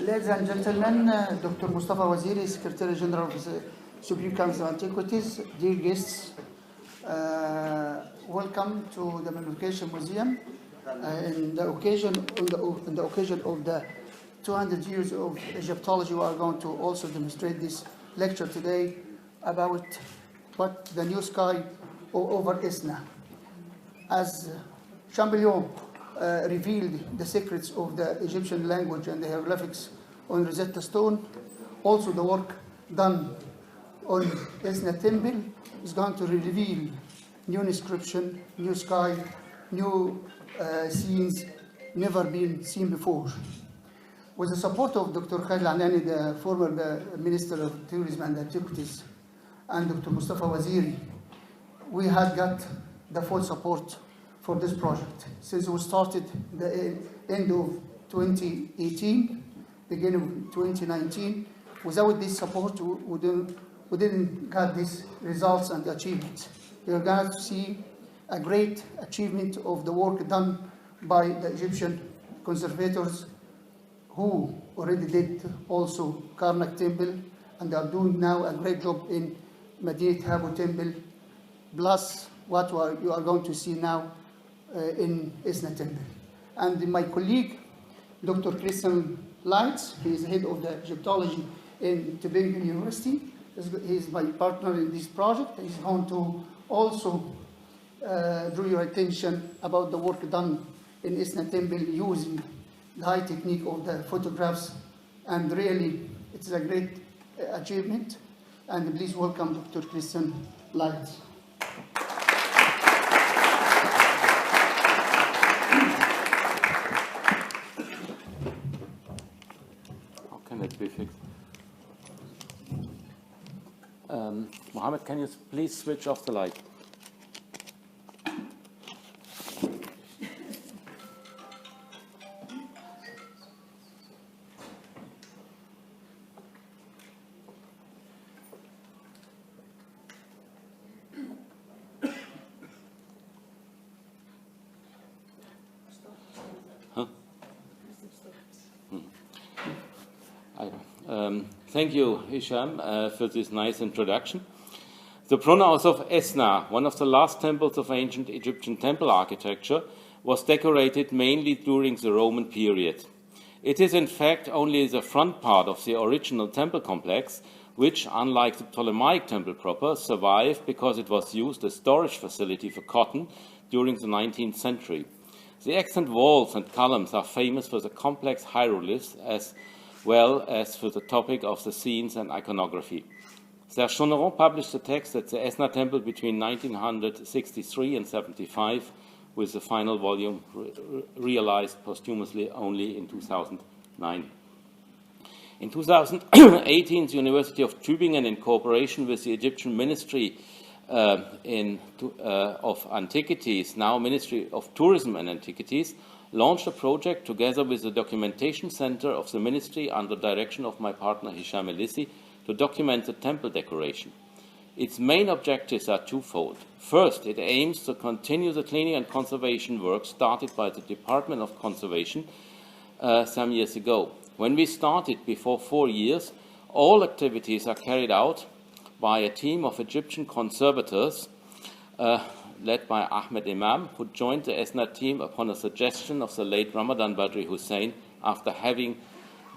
Ladies and gentlemen, Dr. Mustafa Waziri, Secretary General of the Supreme Council of Antiquities, dear guests, welcome to the Mummification Museum. On the occasion of the 200 years of Egyptology, we are going to also demonstrate this lecture today about what the new sky over Esna. As Champollion revealed the secrets of the Egyptian language and the hieroglyphics on Rosetta Stone, also the work done on Esna Temple is going to reveal new inscription, new sky, new scenes never been seen before. With the support of Dr. Khalid Al-Anani, the former Minister of Tourism and Antiquities, and Dr. Mustafa Waziri, we had got the full support for this project. Since we started the end of 2018, beginning of 2019, without this support, we didn't get these results and achievements. You're going to see a great achievement of the work done by the Egyptian conservators who already did also Karnak Temple, and they are doing now a great job in Medinat Habu Temple, plus what you are going to see now in Esna Temple. And my colleague, Dr. Leitz, he is head of the Egyptology in Tübingen University. He is my partner in this project. He's going to also draw your attention about the work done in Esna Temple using the high technique of the photographs. And really, it's a great achievement. And please welcome Dr. Leitz. Be fixed. Mohammed, can you please switch off the light? Thank you, Hisham, for this nice introduction. The Pronaos of Esna, one of the last temples of ancient Egyptian temple architecture, was decorated mainly during the Roman period. It is in fact only the front part of the original temple complex, which, unlike the Ptolemaic temple proper, survived because it was used as storage facility for cotton during the 19th century. The accent walls and columns are famous for the complex hieroglyphs as well as for the topic of the scenes and iconography. Serge Sauneron published the text at the Esna Temple between 1963 and 75, with the final volume realized posthumously only in 2009. In 2018, the University of Tübingen, in cooperation with the Egyptian Ministry of Antiquities, now Ministry of Tourism and Antiquities, launched a project together with the Documentation Center of the Ministry under direction of my partner Hisham El-Leithy to document the temple decoration. Its main objectives are twofold. First, it aims to continue the cleaning and conservation work started by the Department of Conservation some years ago. When we started before 4 years, all activities are carried out by a team of Egyptian conservators led by Ahmed Imam, who joined the Esna team upon a suggestion of the late Ramadan Badri Hussein after having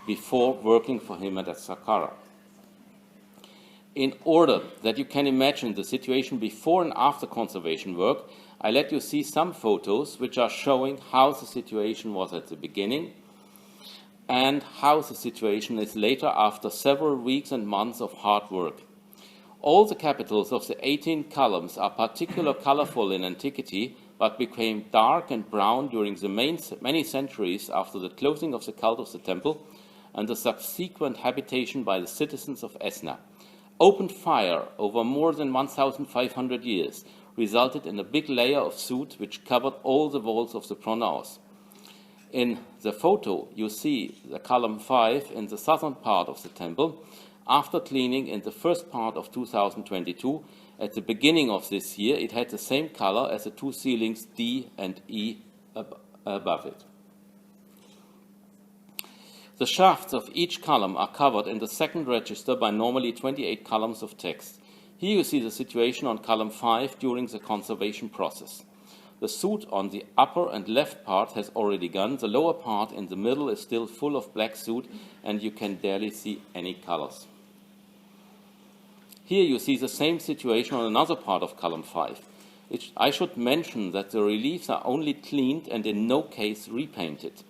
before working for him at Saqqara. In order that you can imagine the situation before and after conservation work, I let you see some photos which are showing how the situation was at the beginning and how the situation is later after several weeks and months of hard work. All the capitals of the 18 columns are particularly colorful in antiquity, but became dark and brown during the many centuries after the closing of the cult of the temple and the subsequent habitation by the citizens of Esna. Open fire over more than 1,500 years resulted in a big layer of soot which covered all the walls of the Pronaos. In the photo, you see the column 5 in the southern part of the temple. After cleaning in the first part of 2022, at the beginning of this year, it had the same color as the two ceilings D and E above it. The shafts of each column are covered in the second register by normally 28 columns of text. Here you see the situation on column 5 during the conservation process. The soot on the upper and left part has already gone. The lower part in the middle is still full of black soot, and you can barely see any colors. Here you see the same situation on another part of column 5. I should mention that the reliefs are only cleaned and in no case repainted.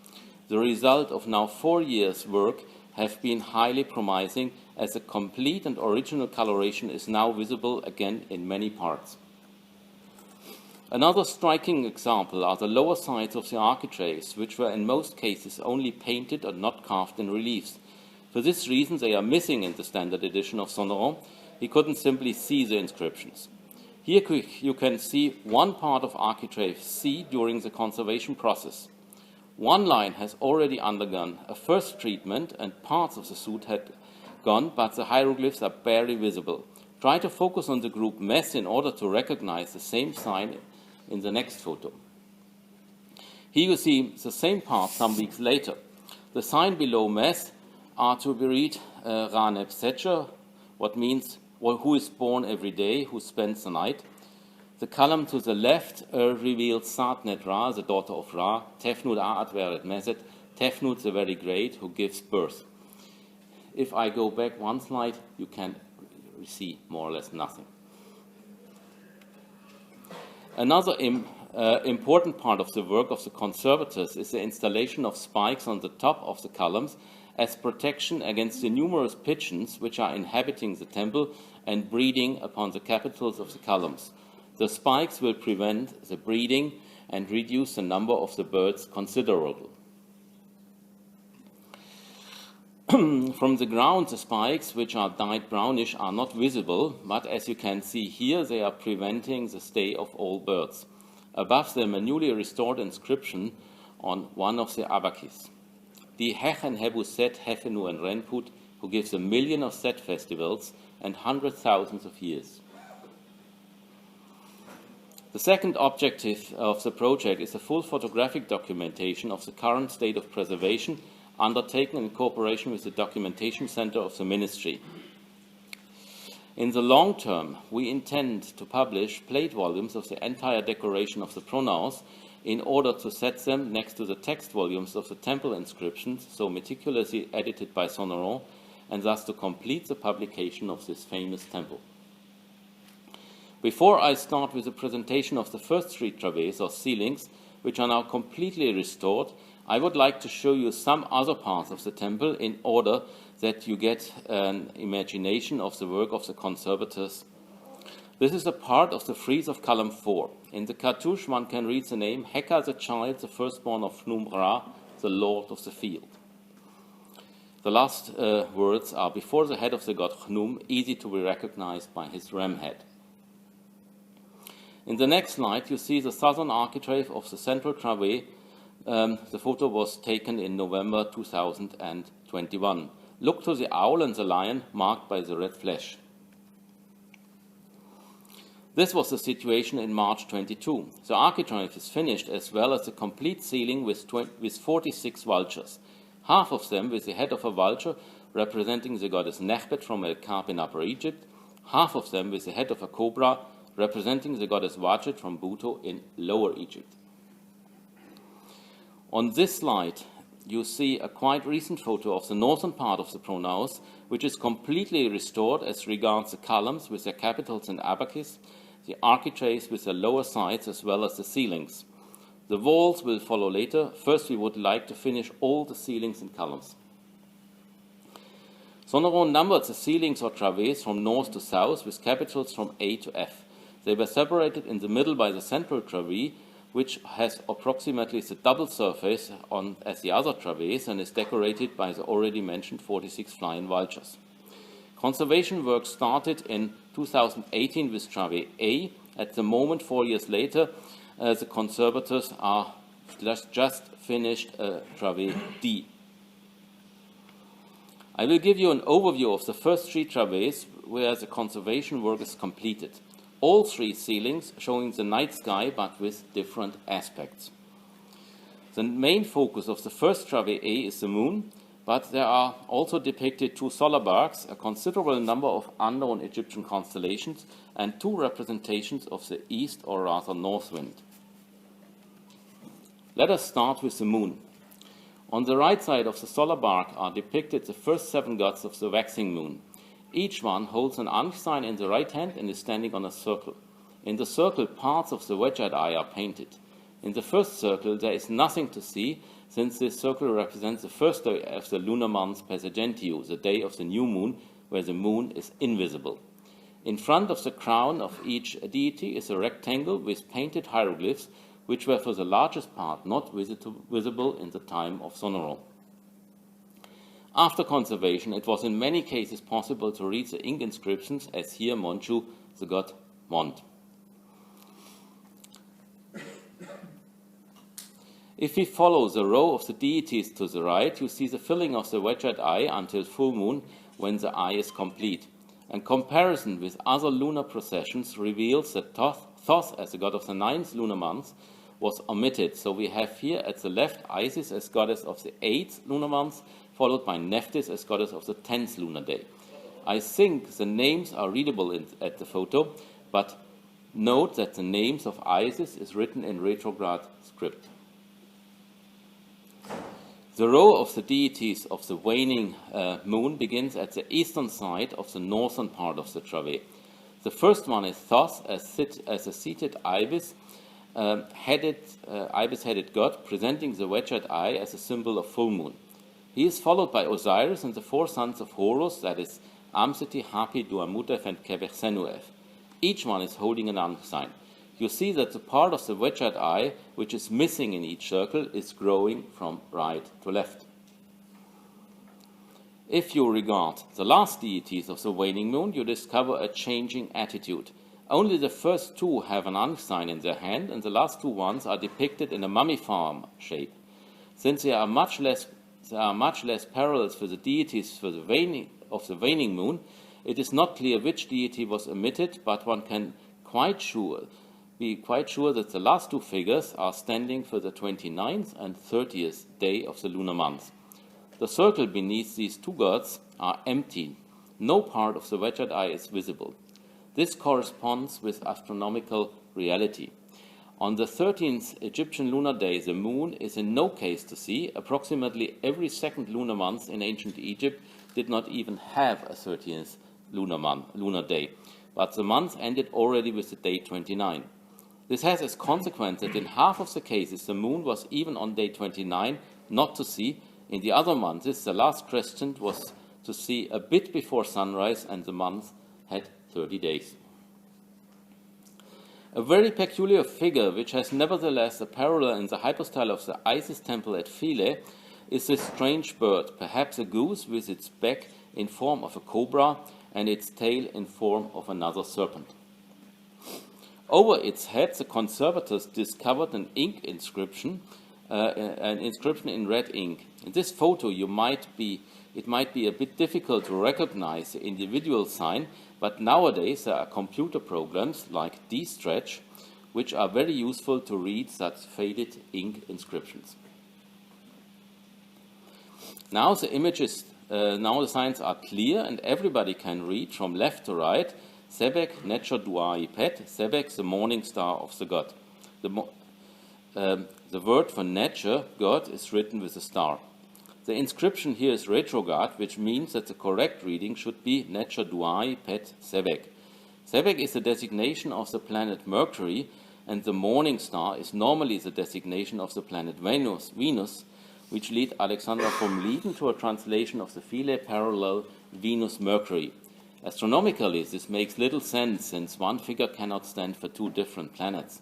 The result of now 4 years' work have been highly promising, as a complete and original coloration is now visible again in many parts. Another striking example are the lower sides of the architraves, which were in most cases only painted and not carved in reliefs. For this reason, they are missing in the standard edition of Sauneron. He couldn't simply see the inscriptions. Here you can see one part of architrave C during the conservation process. One line has already undergone a first treatment and parts of the soot had gone, but the hieroglyphs are barely visible. Try to focus on the group mess in order to recognize the same sign in the next photo. Here you see the same part some weeks later. The sign below mess are to be read Raneb Secher, what means who is born every day, who spends the night. The column to the left reveals Satnet Ra, the daughter of Ra, Tefnut A'at Veret Meset, Tefnut the very great, who gives birth. If I go back one slide, you can see more or less nothing. Another important part of the work of the conservators is the installation of spikes on the top of the columns as protection against the numerous pigeons which are inhabiting the temple and breeding upon the capitals of the columns. The spikes will prevent the breeding and reduce the number of the birds considerably. From the ground, the spikes, which are dyed brownish, are not visible, but as you can see here, they are preventing the stay of all birds. Above them, a newly restored inscription on one of the abakis. Die Hechen Hebu Set Hefenu and Renput, who gives 1 million of Set festivals and 100,000 of years. The second objective of the project is a full photographic documentation of the current state of preservation undertaken in cooperation with the Documentation Center of the Ministry. In the long term, we intend to publish plate volumes of the entire decoration of the Pronaos in order to set them next to the text volumes of the temple inscriptions, so meticulously edited by Sauneron, and thus to complete the publication of this famous temple. Before I start with the presentation of the first 3 travées or ceilings, which are now completely restored, I would like to show you some other parts of the temple in order that you get an imagination of the work of the conservators. This is a part of the frieze of column 4. In the cartouche one can read the name Heka the child, the firstborn of Hnum Ra, the lord of the field. The last words are before the head of the god Hnum, easy to be recognized by his ram head. In the next slide you see the southern architrave of the central travée. The photo was taken in November 2021. Look to the owl and the lion marked by the red flesh. This was the situation in March 22. The architrave is finished as well as the complete ceiling with 46 vultures, half of them with the head of a vulture representing the goddess Nechbet from El Kap in Upper Egypt, half of them with the head of a cobra representing the goddess Wajid from Buto in Lower Egypt. On this slide, you see a quite recent photo of the northern part of the Pronaos, which is completely restored as regards the columns with their capitals and abacus, the architraves with their lower sides, as well as the ceilings. The walls will follow later. First, we would like to finish all the ceilings and columns. Sauneron numbered the ceilings or travées from north to south with capitals from A to F. They were separated in the middle by the central travée, which has approximately the double surface as the other travées and is decorated by the already mentioned 46 flying vultures. Conservation work started in 2018 with travée A. At the moment, 4 years later, the conservators are just finished travée D. I will give you an overview of the first 3 travées where the conservation work is completed. All 3 ceilings showing the night sky but with different aspects. The main focus of the first travée A is the moon, But there are also depicted 2 solar barks, a considerable number of unknown Egyptian constellations, and 2 representations of the east or rather north wind. Let us start with the moon. On the right side of the solar bark are depicted the first 7 gods of the waxing moon. Each one holds an Ankh sign in the right hand and is standing on a circle. In the circle, parts of the wedge-eyed eye are painted. In the first circle, there is nothing to see, since this circle represents the first day of the lunar month Pesagentiu, the day of the new moon, where the moon is invisible. In front of the crown of each deity is a rectangle with painted hieroglyphs, which were for the largest part not visible in the time of Sauneron. After conservation, it was in many cases possible to read the ink inscriptions, as here Monchu, the god Mont. If we follow the row of the deities to the right, you see the filling of the wedge-eyed eye until full moon, when the eye is complete. And comparison with other lunar processions reveals that Thoth, as the god of the 9th lunar month, was omitted. So we have here at the left Isis as goddess of the 8th lunar month, followed by Nephthys as goddess of the 10th lunar day. I think the names are readable at the photo, but note that the names of Isis is written in retrograde script. The row of the deities of the waning moon begins at the eastern side of the northern part of the travée. The first one is Thoth as a seated ibis-headed god, presenting the wedge-eyed eye as a symbol of full moon. He is followed by Osiris and the 4 sons of Horus, that is, Amseti, Hapi, Duamutef, and Kebechsenuef. Each one is holding an Ankh sign. You see that the part of the wedge-eyed eye, which is missing in each circle, is growing from right to left. If you regard the last deities of the waning moon, you discover a changing attitude. Only the first 2 have an Ankh sign in their hand, and the last 2 ones are depicted in a mummified shape. Since there are much less parallels for the deities of the waning moon, it is not clear which deity was omitted, but one can be quite sure that the last 2 figures are standing for the 29th and 30th day of the lunar month. The circle beneath these 2 gods are empty. No part of the wedge-eyed eye is visible. This corresponds with astronomical reality. On the 13th Egyptian lunar day, the moon is in no case to see. Approximately every 2nd lunar month in ancient Egypt did not even have a 13th lunar day, but the month ended already with the day 29. This has as consequence that in half of the cases the moon was even on day 29 not to see. In the other months, the last crescent was to see a bit before sunrise, and the month had 30 days. A very peculiar figure, which has nevertheless a parallel in the hypostyle of the Isis temple at Philae, is this strange bird, perhaps a goose with its back in form of a cobra and its tail in form of another serpent. Over its head, the conservators discovered an ink inscription, in red ink. In this photo, it might be a bit difficult to recognize the individual sign, but nowadays there are computer programs like D-Stretch, which are very useful to read such faded ink inscriptions. Now the signs are clear, and everybody can read from left to right. Sebek, Netcher Duai Pet, Sebek, the morning star of the god. The word for Netcher, god, is written with a star. The inscription here is retrograde, which means that the correct reading should be Netcher Duai Pet Sebek. Sebek is the designation of the planet Mercury, and the morning star is normally the designation of the planet Venus, which lead Alexander from Lieden to a translation of the Philae parallel Venus-Mercury. Astronomically, this makes little sense, since one figure cannot stand for 2 different planets.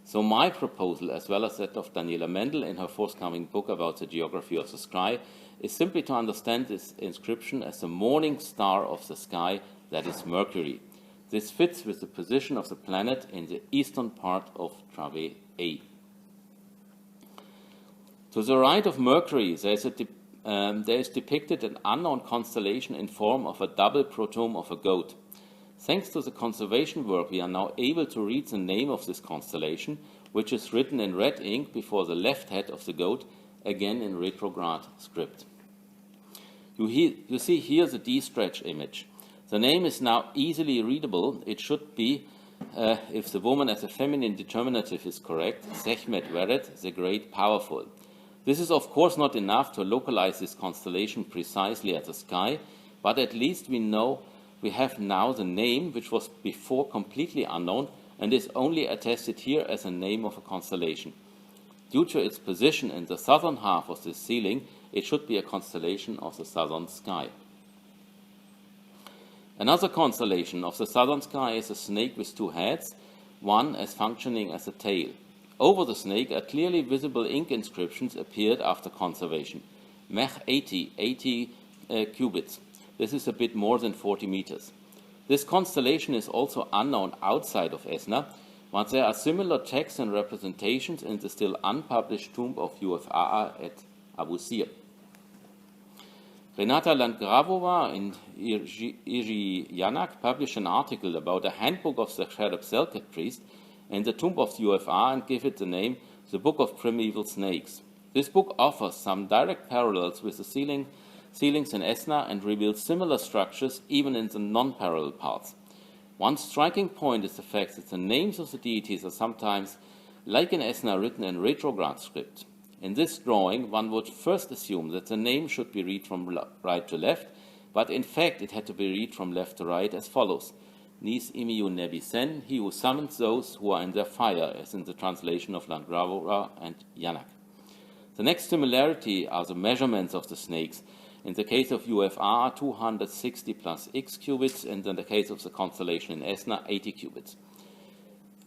So my proposal, as well as that of Daniela Mendel in her forthcoming book about the geography of the sky, is simply to understand this inscription as the morning star of the sky, that is Mercury. This fits with the position of the planet in the eastern part of travée A. To the right of Mercury, there is depicted an unknown constellation in form of a double protomb of a goat. Thanks to the conservation work, we are now able to read the name of this constellation, which is written in red ink before the left head of the goat, again in retrograde script. You see here the D-stretch image. The name is now easily readable. It should be, if the woman as a feminine determinative is correct, Sekhmet Weret, the great powerful. This is of course not enough to localize this constellation precisely at the sky, but at least we have now the name, which was before completely unknown and is only attested here as a name of a constellation. Due to its position in the southern half of this ceiling, it should be a constellation of the southern sky. Another constellation of the southern sky is a snake with two heads, one as functioning as a tail. Over the snake, a clearly visible ink inscriptions appeared after conservation. Mech 80 cubits. This is a bit more than 40 meters. This constellation is also unknown outside of Esna, but there are similar texts and representations in the still unpublished tomb of UFAA at Abu Sir. Renata Landgravova and Iri Yanak published an article about a handbook of the Cherub Selket priest in the tomb of UFA and give it the name The Book of Primeval Snakes. This book offers some direct parallels with the ceilings in Esna and reveals similar structures even in the non-parallel parts. One striking point is the fact that the names of the deities are sometimes, like in Esna, written in retrograde script. In this drawing, one would first assume that the name should be read from right to left, but in fact it had to be read from left to right as follows. Nis imiu nebisen, he who summons those who are in their fire, as in the translation of Landgravova and Yanak. The next similarity are the measurements of the snakes. In the case of UFR, 260 plus x cubits, and in the case of the constellation in Esna, 80 cubits.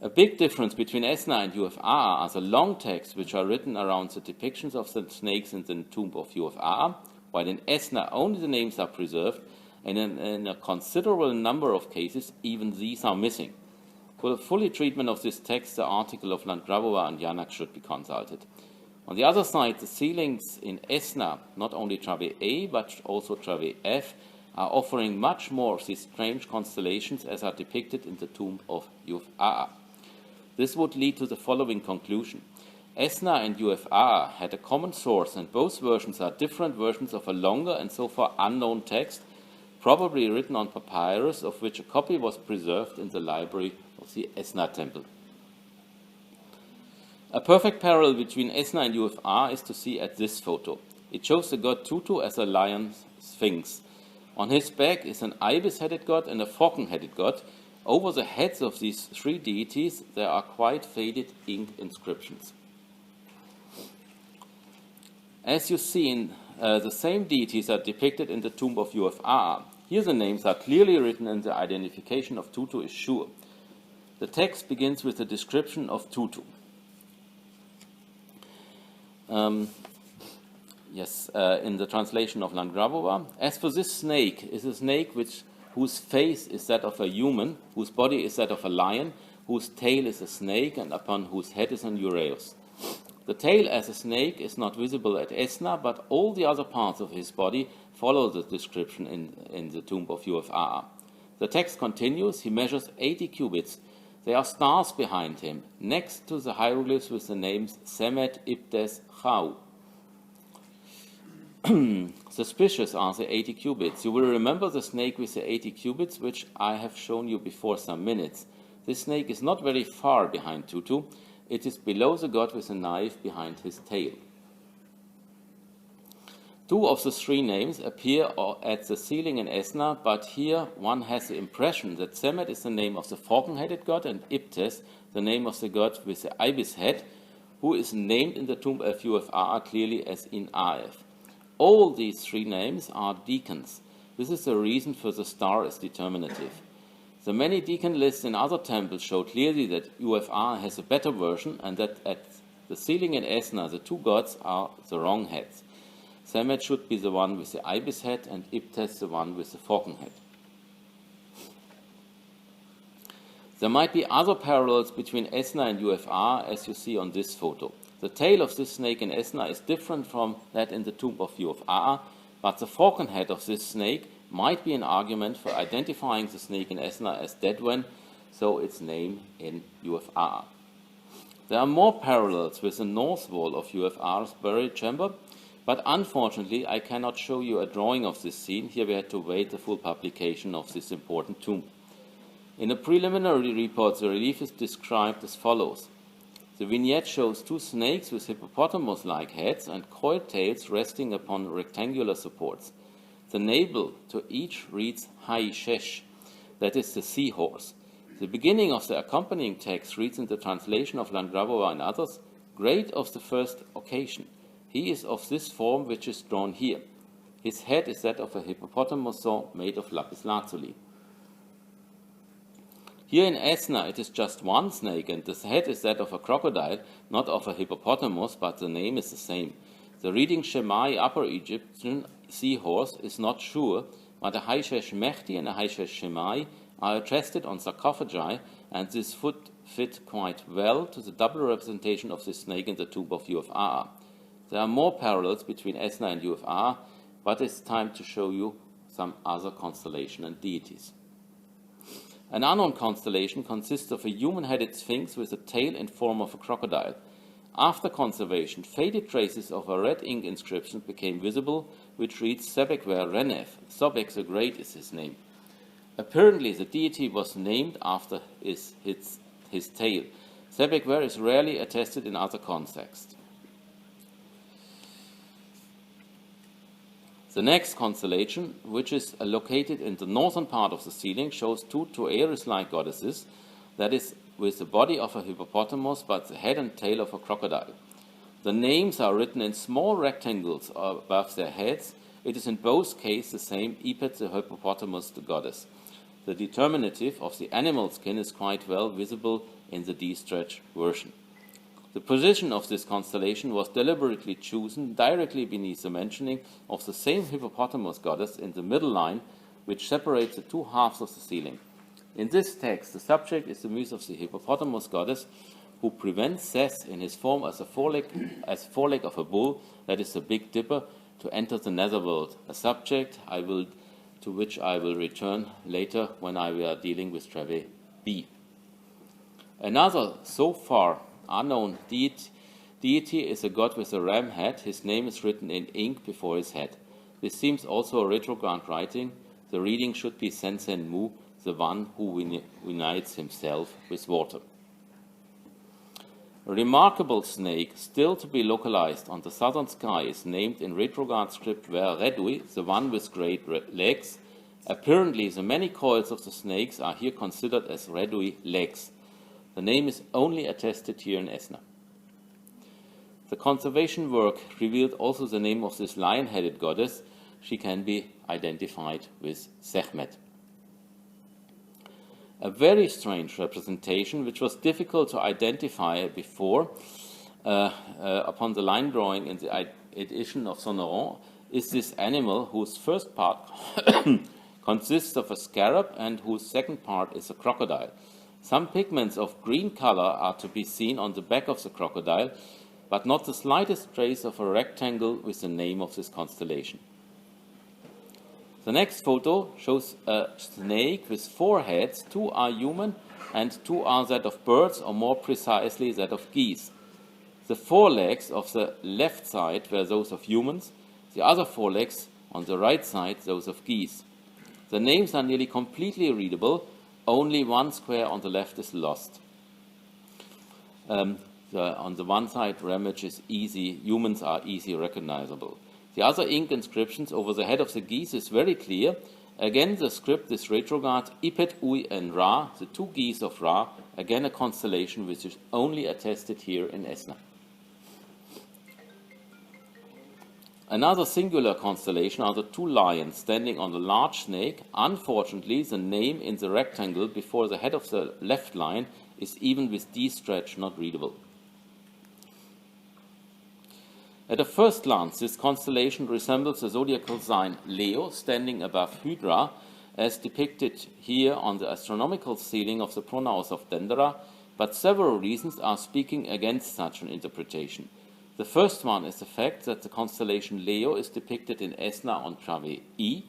A big difference between Esna and UFR are the long texts which are written around the depictions of the snakes in the tomb of UFR, while in Esna only the names are preserved, and in a considerable number of cases even these are missing. For the full treatment of this text, the article of Landgravova and Yanak should be consulted. On the other side, the ceilings in Esna, not only travée A but also travée F, are offering much more of these strange constellations as are depicted in the tomb of UFA. This would lead to the following conclusion. Esna and UFA had a common source, and both versions are different versions of a longer and so far unknown text, probably written on papyrus, of which a copy was preserved in the library of the Esna temple. A perfect parallel between Esna and UFA is to see at this photo. It shows the god Tutu as a lion sphinx. On his back is an ibis-headed god and a falcon-headed god. Over the heads of these three deities, there are quite faded ink inscriptions. As you see, the same deities are depicted in the tomb of UFA. Here the names are clearly written and the identification of Tutu is sure. The text begins with a description of Tutu. In the translation of Landgravova, as for this snake, is a snake whose face is that of a human, whose body is that of a lion, whose tail is a snake, and upon whose head is an ureus. The tail as a snake is not visible at Esna, but all the other parts of his body follow the description in the tomb of UFA. The text continues, he measures 80 cubits. There are stars behind him, next to the hieroglyphs with the names Semet, Ibtes, Chau. Suspicious are the 80 cubits. You will remember the snake with the 80 cubits, which I have shown you before some minutes. This snake is not very far behind Tutu. It is below the god with a knife behind his tail. Two of the three names appear at the ceiling in Esna, but here one has the impression that Semet is the name of the falcon-headed god and Ibtes the name of the god with the ibis head, who is named in the tomb of UFA clearly as in AF. All these three names are deacons. This is the reason for the star as determinative. The many deacon lists in other temples show clearly that UFA has a better version and that at the ceiling in Esna the two gods are the wrong heads. Semet should be the one with the ibis head and Ibtes the one with the falcon head. There might be other parallels between Esna and UFA as you see on this photo. The tail of this snake in Esna is different from that in the tomb of UFA, but the falcon head of this snake might be an argument for identifying the snake in Esna as Dedwen, so its name in UFA. There are more parallels with the north wall of UFA's burial chamber, But unfortunately, I cannot show you a drawing of this scene. Here we had to wait the full publication of this important tomb. In a preliminary report, the relief is described as follows. The vignette shows two snakes with hippopotamus-like heads and coiled tails resting upon rectangular supports. The navel to each reads Haishesh, that is the seahorse. The beginning of the accompanying text reads in the translation of Landgrabova and others, Great of the first occasion. He is of this form which is drawn here. His head is that of a hippopotamus made of lapis lazuli. Here in Esna it is just one snake, and the head is that of a crocodile, not of a hippopotamus, but the name is the same. The reading Shemai Upper Egyptian seahorse is not sure, but a Haishesh Mehdi and a Haishesh Shemai are attested on sarcophagi, and this fit quite well to the double representation of this snake in the tomb of Ufaa. There are more parallels between Esna and Ufaa, but it's time to show you some other constellation and deities. An unknown constellation consists of a human-headed sphinx with a tail in form of a crocodile. After conservation, faded traces of a red ink inscription became visible, which reads Sebekwer Renef. Sobek the Great is his name. Apparently, the deity was named after his tail. Sebekwer is rarely attested in other contexts. The next constellation, which is located in the northern part of the ceiling, shows two Aries-like goddesses, that is, with the body of a hippopotamus but the head and tail of a crocodile. The names are written in small rectangles above their heads. It is in both cases the same, Ipet the hippopotamus, the goddess. The determinative of the animal skin is quite well visible in the D-stretch version. The position of this constellation was deliberately chosen directly beneath the mentioning of the same hippopotamus goddess in the middle line, which separates the two halves of the ceiling. In this text, the subject is the muse of the hippopotamus goddess, who prevents Seth in his form as foreleg of a bull, that is the Big Dipper, to enter the netherworld, a subject to which I will return later when we are dealing with travée B. Another, so far unknown deity is a god with a ram head. His name is written in ink before his head. This seems also a retrograde writing. The reading should be Sensen Mu, the one who unites himself with water. A remarkable snake, still to be localized on the southern sky, is named in retrograde script Ver Redui, the one with great legs. Apparently, the many coils of the snakes are here considered as Redui legs. The name is only attested here in Esna. The conservation work revealed also the name of this lion-headed goddess. She can be identified with Sekhmet. A very strange representation, which was difficult to identify before, upon the line drawing in the edition of Sauneron, is this animal whose first part consists of a scarab and whose second part is a crocodile. Some pigments of green color are to be seen on the back of the crocodile, but not the slightest trace of a rectangle with the name of this constellation. The next photo shows a snake with 4 heads. 2 are human and 2 are that of birds, or more precisely that of geese. The 4 legs of the left side were those of humans, the other 4 legs on the right side those of geese. The names are nearly completely readable. Only one square on the left is lost. On the one side, ramage is easy, humans are easy recognizable. The other ink inscriptions over the head of the geese is very clear. Again, the script is retrograde, Ipet, Ui, and Ra, the 2 geese of Ra, again a constellation which is only attested here in Esna. Another singular constellation are the 2 lions standing on the large snake. Unfortunately, the name in the rectangle before the head of the left line is even with D-stretch not readable. At a first glance, this constellation resembles the zodiacal sign Leo standing above Hydra, as depicted here on the astronomical ceiling of the Pronaos of Dendera, but several reasons are speaking against such an interpretation. The first one is the fact that the constellation Leo is depicted in Esna on travée E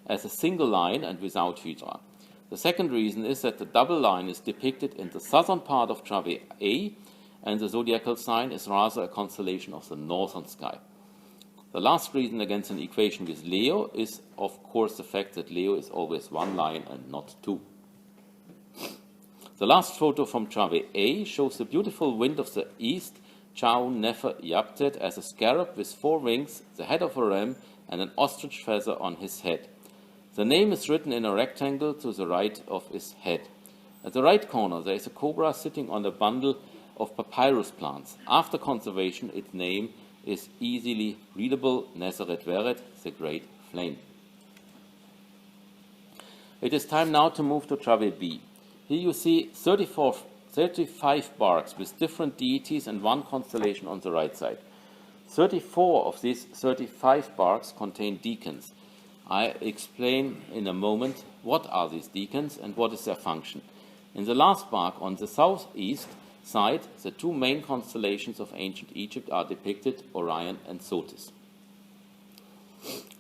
as a single line and without Hydra. The second reason is that the double line is depicted in the southern part of travée A, and the zodiacal sign is rather a constellation of the northern sky. The last reason against an equation with Leo is, of course, the fact that Leo is always one line and not two. The last photo from travée A shows the beautiful wind of the east, Chau Nefer Yaptet, as a scarab with 4 wings, the head of a ram, and an ostrich feather on his head. The name is written in a rectangle to the right of his head. At the right corner, there is a cobra sitting on a bundle of papyrus plants. After conservation, its name is easily readable, Neseret Veret, the Great Flame. It is time now to move to travée B. Here you see 35 barks with different deities and 1 constellation on the right side. 34 of these 35 barks contain deacons. I explain in a moment what are these deacons and what is their function. In the last bark on the southeast side, the 2 main constellations of ancient Egypt are depicted, Orion and Sotis.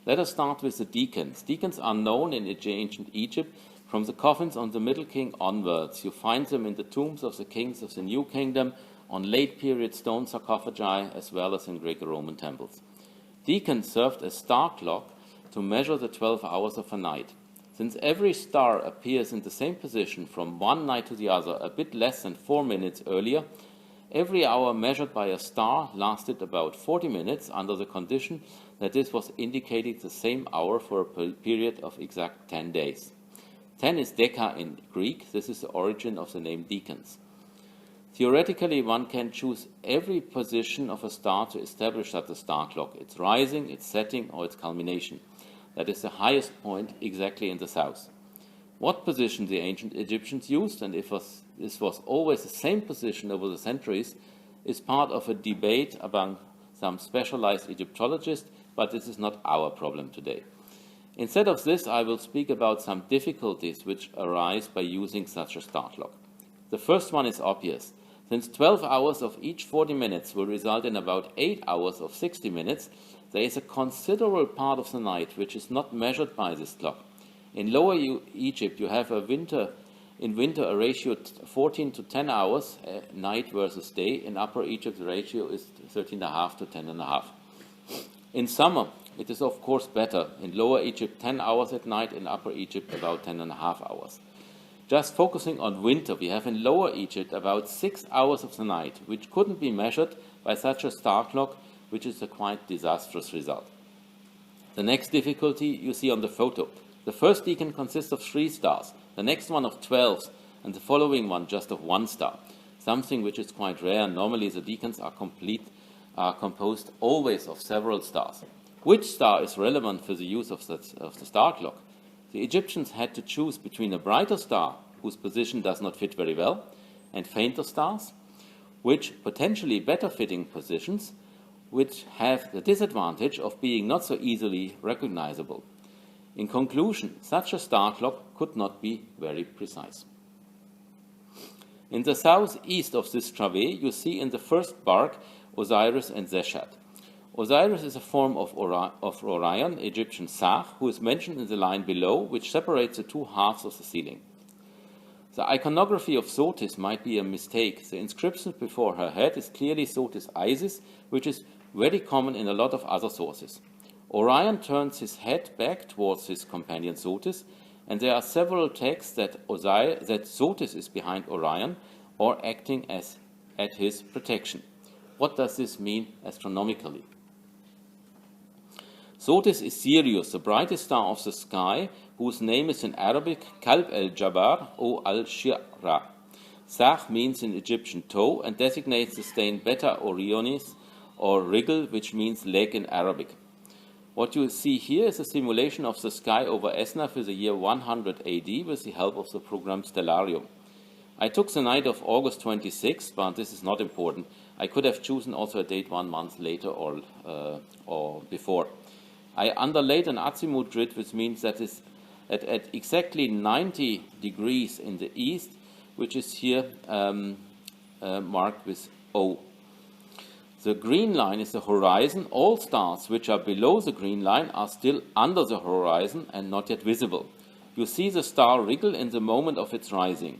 Let us start with the deacons. Deacons are known in ancient Egypt from the coffins on the Middle King onwards. You find them in the tombs of the kings of the New Kingdom, on late-period stone sarcophagi, as well as in Greco-Roman temples. Deacons served as star clock to measure the 12 hours of a night. Since every star appears in the same position from one night to the other a bit less than 4 minutes earlier, every hour measured by a star lasted about 40 minutes under the condition that this was indicating the same hour for a period of exact 10 days. 10 is deca in Greek. This is the origin of the name deacons. Theoretically, one can choose every position of a star to establish that the star clock, its rising, its setting, or its culmination. That is the highest point exactly in the south. What position the ancient Egyptians used, and if this was always the same position over the centuries, is part of a debate among some specialized Egyptologists, but this is not our problem today. Instead of this, I will speak about some difficulties which arise by using such a star clock. The first one is obvious. Since 12 hours of each 40 minutes will result in about 8 hours of 60 minutes, there is a considerable part of the night which is not measured by this clock. In Lower Egypt, you have in winter a ratio 14 to 10 hours, night versus day. In Upper Egypt, the ratio is 13.5 to 10.5. In summer, it is of course better. In Lower Egypt, 10 hours at night. In Upper Egypt, about 10.5 hours. Just focusing on winter, we have in Lower Egypt about 6 hours of the night, which couldn't be measured by such a star clock, which is a quite disastrous result. The next difficulty you see on the photo. The first deacon consists of 3 stars, the next one of 12, and the following one just of 1 star, something which is quite rare. Normally the deacons are composed always of several stars. Which star is relevant for the use of the star clock? The Egyptians had to choose between a brighter star, whose position does not fit very well, and fainter stars, which potentially better fitting positions, which have the disadvantage of being not so easily recognizable. In conclusion, such a star clock could not be very precise. In the southeast of this travée, you see in the first bark Osiris and Seshat. Osiris is a form of Orion, Egyptian Sach, who is mentioned in the line below, which separates the 2 halves of the ceiling. The iconography of Sotis might be a mistake. The inscription before her head is clearly Sotis Isis, which is very common in a lot of other sources. Orion turns his head back towards his companion Sotis, and there are several texts that Sotis is behind Orion or acting at his protection. What does this mean astronomically? Sotis is Sirius, the brightest star of the sky, whose name is in Arabic Kalb el-Jabbar o al-Shira. Sach means in Egyptian toe and designates the stain Beta Orionis or wriggle, which means leg in Arabic. What you see here is a simulation of the sky over Esna for the year 100 AD with the help of the program Stellarium. I took the night of August 26, but this is not important. I could have chosen also a date 1 month later or before. I underlaid an azimuth grid, which means that is at exactly 90 degrees in the east, which is here marked with O. The green line is the horizon. All stars which are below the green line are still under the horizon and not yet visible. You see the star wriggle in the moment of its rising.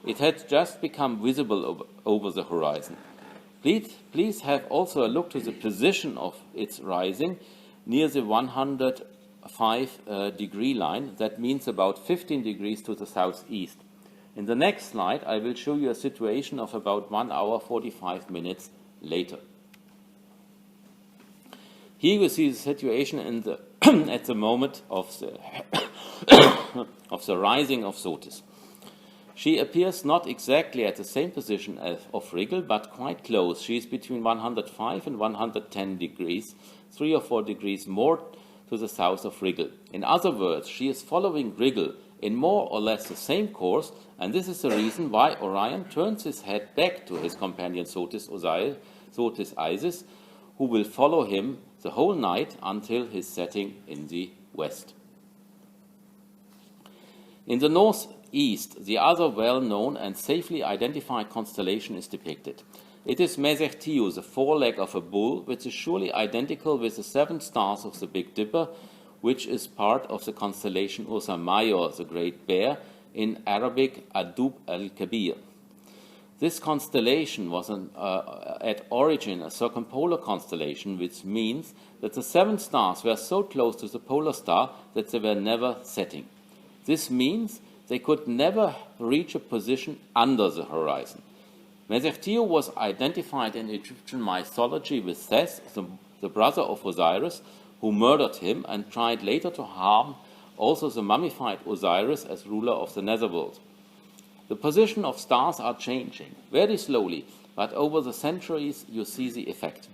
It had just become visible over the horizon. Please have also a look to the position of its rising, near the 105 degree line. That means about 15 degrees to the southeast. In the next slide, I will show you a situation of about 1 hour 45 minutes later. Here you see the situation in the at the moment of the of the rising of Sotis. She appears not exactly at the same position of Rigel, but quite close. She is between 105 and 110 degrees, 3 or 4 degrees more to the south of Rigel. In other words, she is following Rigel in more or less the same course, and this is the reason why Orion turns his head back to his companion Sotis Isis, who will follow him the whole night until his setting in the west. In the northeast, the other well-known and safely identified constellation is depicted. It is Mezertiu, the foreleg of a bull, which is surely identical with the 7 stars of the Big Dipper, which is part of the constellation Ursa Major, the Great Bear, in Arabic Adub al-Kabir. This constellation was at origin a circumpolar constellation, which means that the 7 stars were so close to the polar star that they were never setting. This means they could never reach a position under the horizon. Mezertiu was identified in Egyptian mythology with Seth, the brother of Osiris, who murdered him and tried later to harm also the mummified Osiris as ruler of the netherworld. The position of stars are changing, very slowly, but over the centuries you see the effect.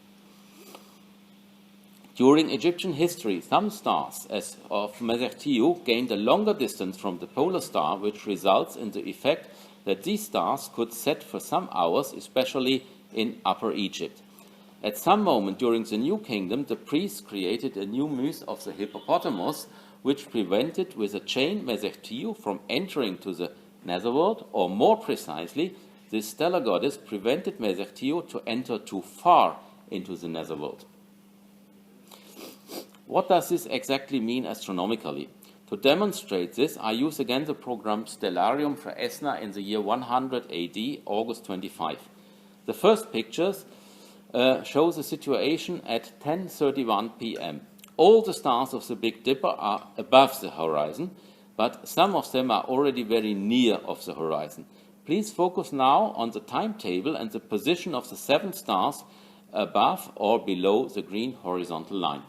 During Egyptian history, some stars, as of Mezertiu, gained a longer distance from the polar star, which results in the effect that these stars could set for some hours, especially in Upper Egypt. At some moment during the New Kingdom, the priests created a new myth of the hippopotamus, which prevented with a chain Mezertiu from entering to the netherworld, or more precisely, this stellar goddess prevented Mezertiu to enter too far into the netherworld. What does this exactly mean astronomically? To demonstrate this, I use again the program Stellarium for Esna in the year 100 AD, August 25. The first pictures show the situation at 10:31 p.m. All the stars of the Big Dipper are above the horizon, but some of them are already very near of the horizon. Please focus now on the timetable and the position of the 7 stars above or below the green horizontal line.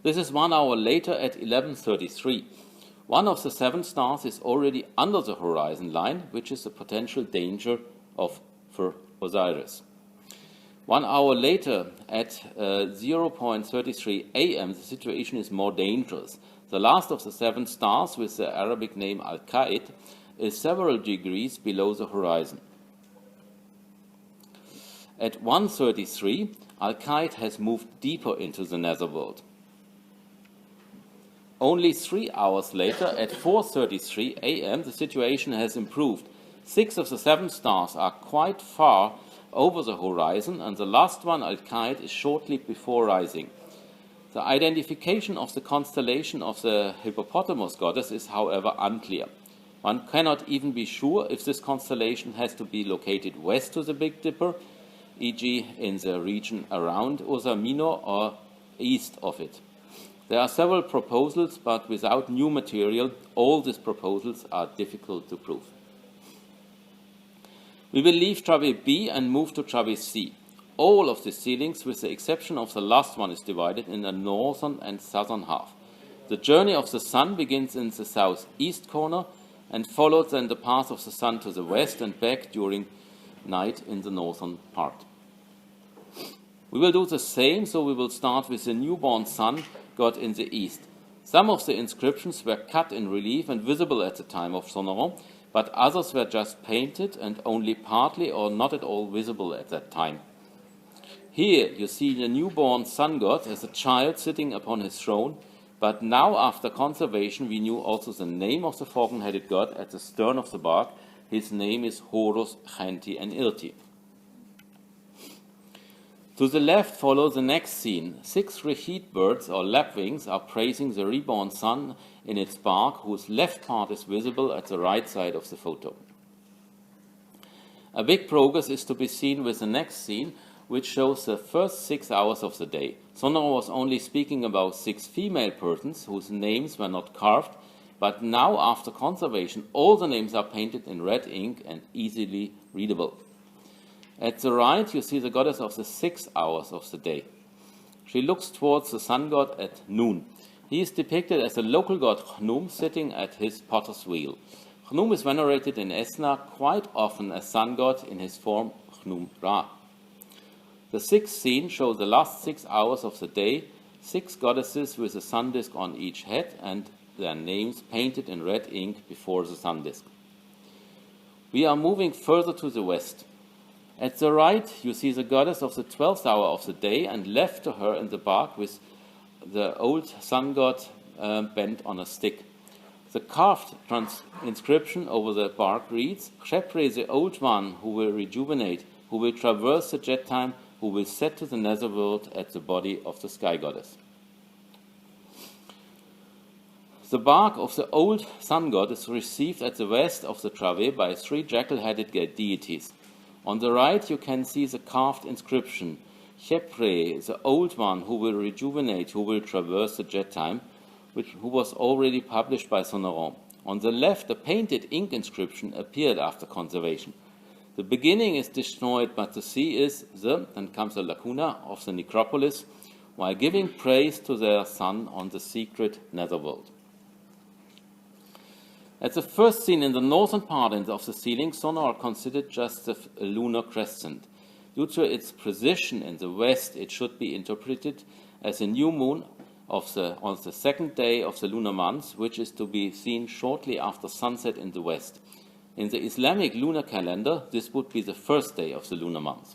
This is 1 hour later at 11:33. One of the 7 stars is already under the horizon line, which is a potential danger for Osiris. 1 hour later at 0:33 a.m., the situation is more dangerous. The last of the 7 stars, with the Arabic name Al-Qaid, is several degrees below the horizon. At 1:33, Al-Qaid has moved deeper into the netherworld. Only 3 hours later, at 4:33 a.m., the situation has improved. 6 of the 7 stars are quite far over the horizon, and the last one, Al-Qaid, is shortly before rising. The identification of the constellation of the hippopotamus goddess is, however, unclear. One cannot even be sure if this constellation has to be located west to the Big Dipper, e.g. in the region around Ursa Minor, or east of it. There are several proposals, but without new material, all these proposals are difficult to prove. We will leave travée B and move to travée C. All of the ceilings, with the exception of the last one, is divided in the northern and southern half. The journey of the sun begins in the southeast corner and follows then the path of the sun to the west and back during night in the northern part. We will do the same, so we will start with the newborn sun god in the east. Some of the inscriptions were cut in relief and visible at the time of Sauneron, but others were just painted and only partly or not at all visible at that time. Here you see the newborn sun god as a child sitting upon his throne, but now after conservation we knew also the name of the falcon-headed god at the stern of the bark. His name is Horus Khenti and Ilti. To the left follow the next scene. 6 reheat birds or lapwings are praising the reborn sun in its bark, whose left part is visible at the right side of the photo. A big progress is to be seen with the next scene, which shows the first 6 hours of the day. Sauneron was only speaking about 6 female persons whose names were not carved, but now, after conservation, all the names are painted in red ink and easily readable. At the right, you see the goddess of the 6 hours of the day. She looks towards the sun god at noon. He is depicted as the local god Chnum sitting at his potter's wheel. Chnum is venerated in Esna quite often as sun god in his form Chnum Ra. The sixth scene shows the last 6 hours of the day, 6 goddesses with a sun disk on each head and their names painted in red ink before the sun disk. We are moving further to the west. At the right, you see the goddess of the 12th hour of the day, and left to her in the bark with the old sun god bent on a stick. The carved inscription over the bark reads, "Shepre, the old one who will rejuvenate, who will traverse the jet time, who will set to the netherworld at the body of the sky goddess." The bark of the old sun god is received at the west of the travée by 3 jackal-headed deities. On the right, you can see the carved inscription, "Shepre, the old one who will rejuvenate, who will traverse the jet time," who was already published by Sauneron. On the left, a painted ink inscription appeared after conservation. The beginning is destroyed, but the sea is and comes a lacuna of the necropolis, while giving praise to their son on the secret netherworld. At the first scene in the northern part of the ceiling, Sauneron considered just a lunar crescent. Due to its position in the west, it should be interpreted as a new moon on the second day of the lunar month, which is to be seen shortly after sunset in the west. In the Islamic lunar calendar, this would be the first day of the lunar month.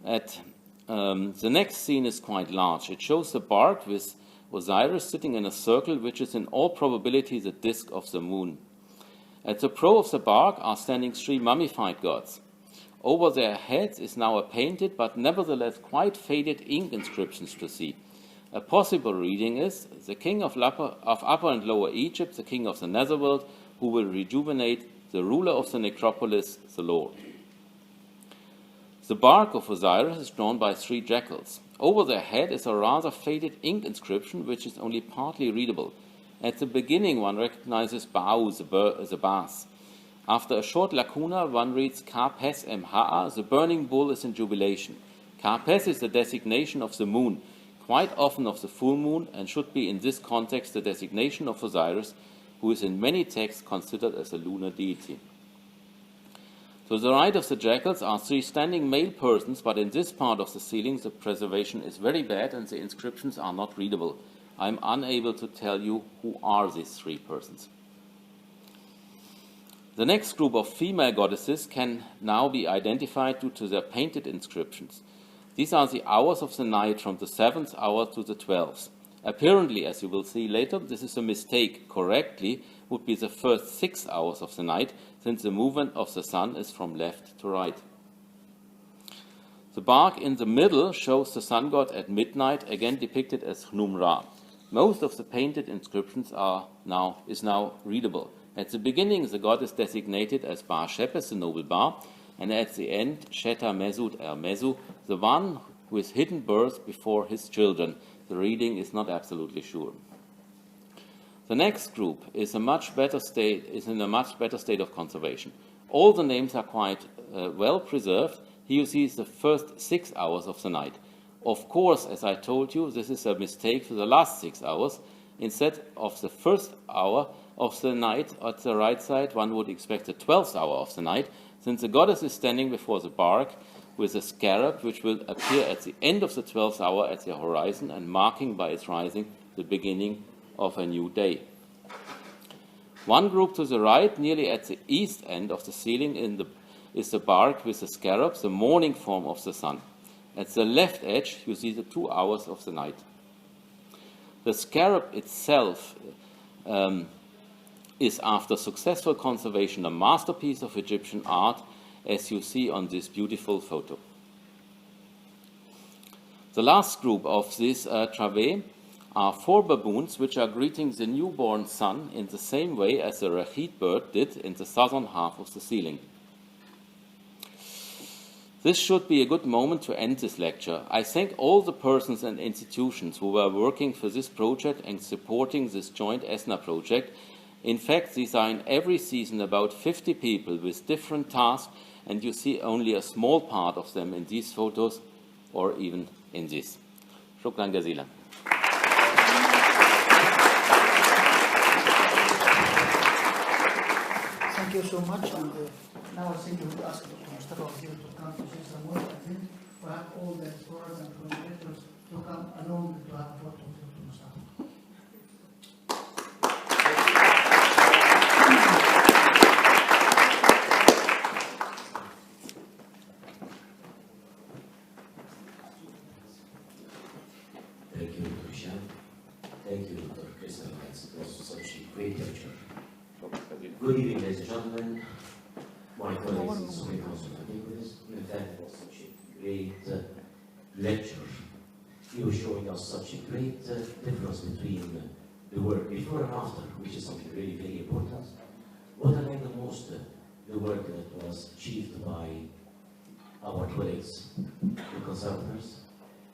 The next scene is quite large. It shows the bark with Osiris sitting in a circle, which is in all probability the disk of the moon. At the prow of the bark are standing 3 mummified gods. Over their heads is now a painted but nevertheless quite faded ink inscriptions to see. A possible reading is, "The king of Upper and Lower Egypt, the king of the netherworld, who will rejuvenate, the ruler of the necropolis, the Lord." The bark of Osiris is drawn by 3 jackals. Over their head is a rather faded ink inscription, which is only partly readable. At the beginning, one recognizes Ba'u, the bass. After a short lacuna, one reads Kapes em Ha'a, the burning bull is in jubilation. Kapes is the designation of the moon, quite often of the full moon, and should be in this context the designation of Osiris, who is in many texts considered as a lunar deity. To the right of the jackals are 3 standing male persons, but in this part of the ceiling the preservation is very bad and the inscriptions are not readable. I am unable to tell you who are these 3 persons. The next group of female goddesses can now be identified due to their painted inscriptions. These are the hours of the night from the 7th hour to the 12th. Apparently, as you will see later, this is a mistake. Correctly would be the first 6 hours of the night, since the movement of the sun is from left to right. The bark in the middle shows the sun god at midnight, again depicted as Chnum Ra. Most of the painted inscriptions is now readable. At the beginning, the god is designated as Ba Shepes, the noble Ba, and at the end, Sheta Mesud Mesu, the one who is hidden birth before his children. The reading is not absolutely sure. The next group is in a much better state of conservation. All the names are quite well preserved. Here you see the first 6 hours of the night. Of course, as I told you, this is a mistake for the last 6 hours. Instead of the first hour of the night at the right side, one would expect the 12th hour of the night, since the goddess is standing before the bark with a scarab, which will appear at the end of the 12th hour at the horizon and marking by its rising the beginning of a new day. One group to the right, nearly at the east end of the ceiling, is the bark with the scarab, the morning form of the sun. At the left edge, you see the 2 hours of the night. The scarab itself is, after successful conservation, a masterpiece of Egyptian art, as you see on this beautiful photo. The last group of this travée are 4 baboons which are greeting the newborn sun in the same way as the rachid bird did in the southern half of the ceiling. This should be a good moment to end this lecture. I thank all the persons and institutions who were working for this project and supporting this joint Esna project. In fact, these are in every season about 50 people with different tasks, and you see only a small part of them in these photos or even in this. Shukran jazilan. Thank you so much. And now I think we will ask Dr. Mustafa Wazir to come to say some more. I think we have all the explorers and coordinators to come along to have a photo with Dr. Mustafa. Thank you, Dr. Hisham. Thank you, Dr. Crystal. It was such a great lecture. Good evening, ladies and gentlemen. My colleagues in Supreme Council of Antiquities. In fact, it was such a great lecture. You were showing us such a great difference between the work before and after, which is something really very important. What I like the most, the work that was achieved by our colleagues, the conservators,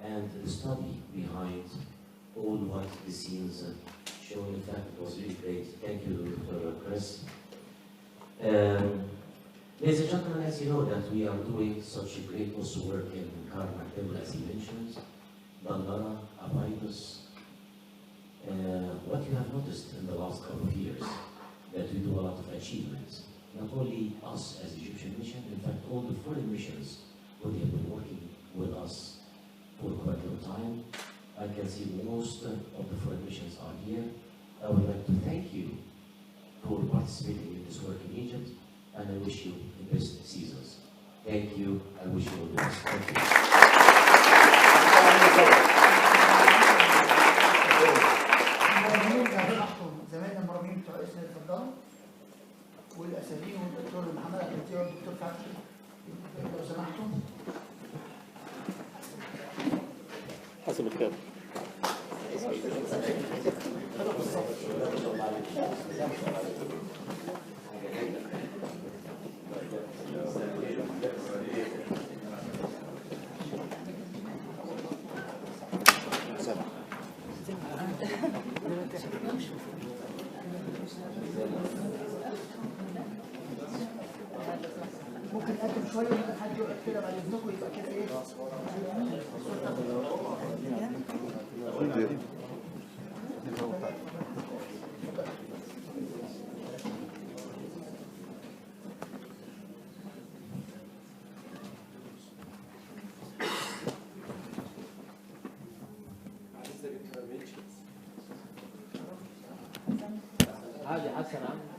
and the study behind all what the scenes showing. In fact, it was really great. Thank you, Dr. Chris. Ladies and gentlemen, as you know that we are doing such a great also work in Carmarthen, as he mentioned, Bandara, Abydos. What you have noticed in the last couple of years, that we do a lot of achievements. Not only us as Egyptian mission, in fact all the foreign missions who have been working with us for quite a long time. I can see most of the foreign missions are here. I would like to thank you for participating in this work in Egypt, and I wish you the best seasons. Thank you. I wish you all the best. Thank you. زمايلنا المرامين بتوع اسنا اتفضلوا، والاسامي والدكتور محمد الأليثي والدكتور فتحي لو سمحتوا. حسب الكتاب. ممكن نقدم شويه ممكن حد يقعد كده بعد اذنكم يبقى كده ايه؟ هذه حسنة.